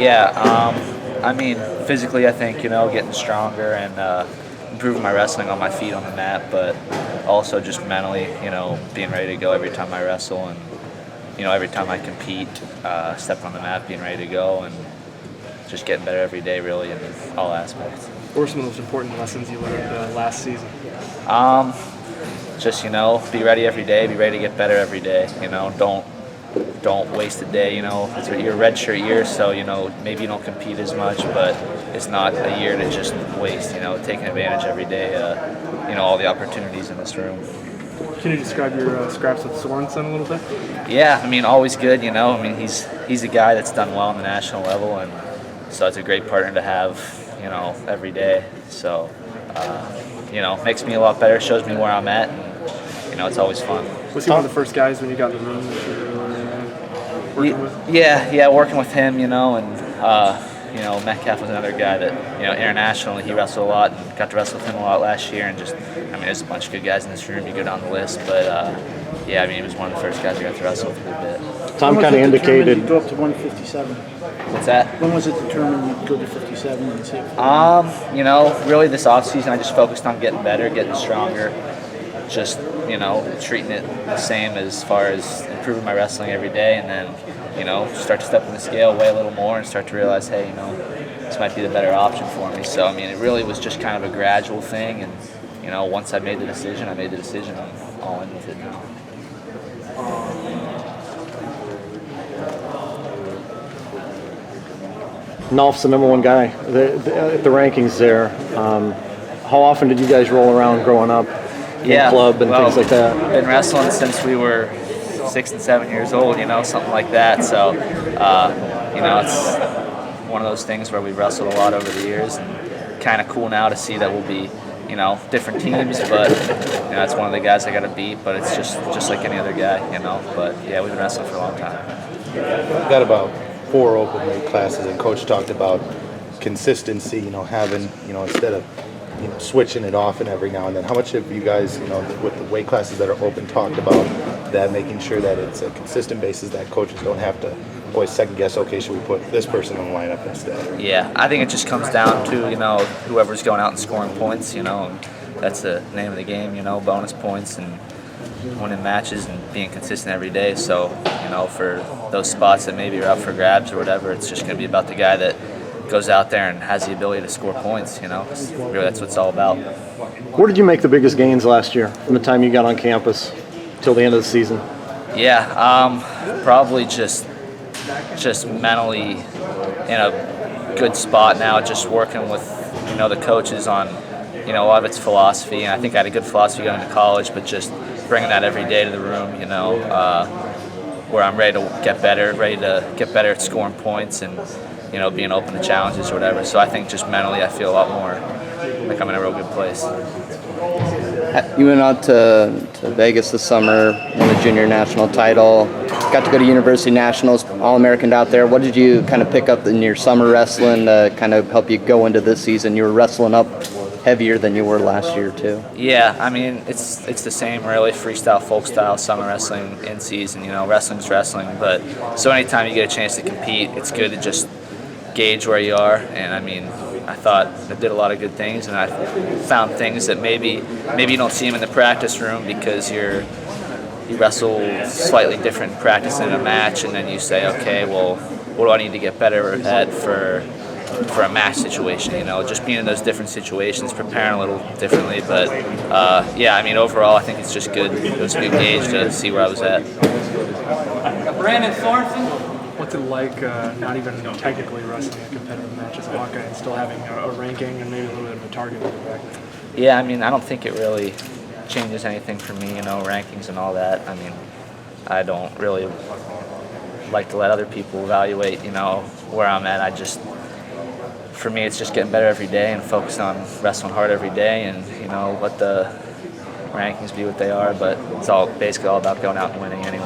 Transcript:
Yeah, I mean, physically, I think, getting stronger and improving my wrestling on my feet on the mat, but also just mentally, being ready to go every time I wrestle and, every time I compete, stepping on the mat, being ready to go and just getting better every day, really, in all aspects. What were some of those important lessons you learned last season? Just, be ready every day, be ready to get better every day, don't waste a day, it's your redshirt year, so, maybe you don't compete as much, but it's not a year to just waste, taking advantage every day, all the opportunities in this room. Can you describe your scraps with Sorensen a little bit? Yeah, I mean, always good, he's a guy that's done well on the national level, and so it's a great partner to have, every day, so, makes me a lot better, shows me where I'm at, and, it's always fun. Was he one of the first guys when you got in the room that you were working with? Yeah, working with him, and Metcalf was another guy that, internationally he wrestled a lot and got to wrestle with him a lot last year, and just, there's a bunch of good guys in this room, you go down the list, but he was one of the first guys I got to wrestle with a good bit. Tom kind of indicated you go up to 157. What's that? When was it determined you'd go to 57 and see? Really this offseason I just focused on getting better, getting stronger, just, treating it the same as far as improving my wrestling every day, and then, start to step on the scale, weigh a little more, and start to realize, hey, this might be the better option for me. So, it really was just kind of a gradual thing, and, once I made the decision, I'm all in with it now. Nolf's the number one guy at the rankings there. How often did you guys roll around growing up in the club and things like that? Been wrestling since we were 6 and 7 years old, something like that. So, it's one of those things where we've wrestled a lot over the years, and kind of cool now to see that we'll be, different teams, but, it's one of the guys I got to beat, but it's just like any other guy, But, yeah, we've been wrestling for a long time. Got about 4 open weight classes, and Coach talked about consistency, having, instead of, switching it off and every now and then. How much have you guys, with the weight classes that are open, talked about that, making sure that it's a consistent basis, that coaches don't have to always second guess, okay, should we put this person in the lineup instead? Yeah, I think it just comes down to, whoever's going out and scoring points, and that's the name of the game, bonus points and winning matches and being consistent every day. So, for those spots that maybe are up for grabs or whatever, it's just going to be about the guy that goes out there and has the ability to score points, Really, that's what it's all about. Where did you make the biggest gains last year from the time you got on campus till the end of the season? Yeah, probably just mentally in a good spot now, just working with, the coaches on, a lot of it's philosophy, and I think I had a good philosophy going to college, but just bringing that every day to the room, where I'm ready to get better at scoring points and, being open to challenges or whatever. So I think just mentally I feel a lot more like I'm in a real good place. You went out to Vegas this summer, won the junior national title, got to go to University Nationals, All-American out there. What did you kind of pick up in your summer wrestling to kind of help you go into this season? You were wrestling up heavier than you were last year too. Yeah, it's the same really, freestyle, folk style, summer wrestling, in season, wrestling's wrestling, but so anytime you get a chance to compete, it's good to just gauge where you are, and I thought I did a lot of good things, and I found things that maybe you don't see them in the practice room because you wrestle slightly different in practice than in a match, and then you say, okay, well, what do I need to get better at for a match situation, just being in those different situations, preparing a little differently, but overall I think it's just good. It was a good gauge to see where I was at. Brandon Sorensen. What's it like not even technically wrestling a competitive match as a Hawkeye and still having a ranking and maybe a little bit of a target on the back? Yeah, I don't think it really changes anything for me, rankings and all that. I don't really like to let other people evaluate, where I'm at. For me, it's just getting better every day and focus on wrestling hard every day, and let the rankings be what they are. But it's basically all about going out and winning anyway.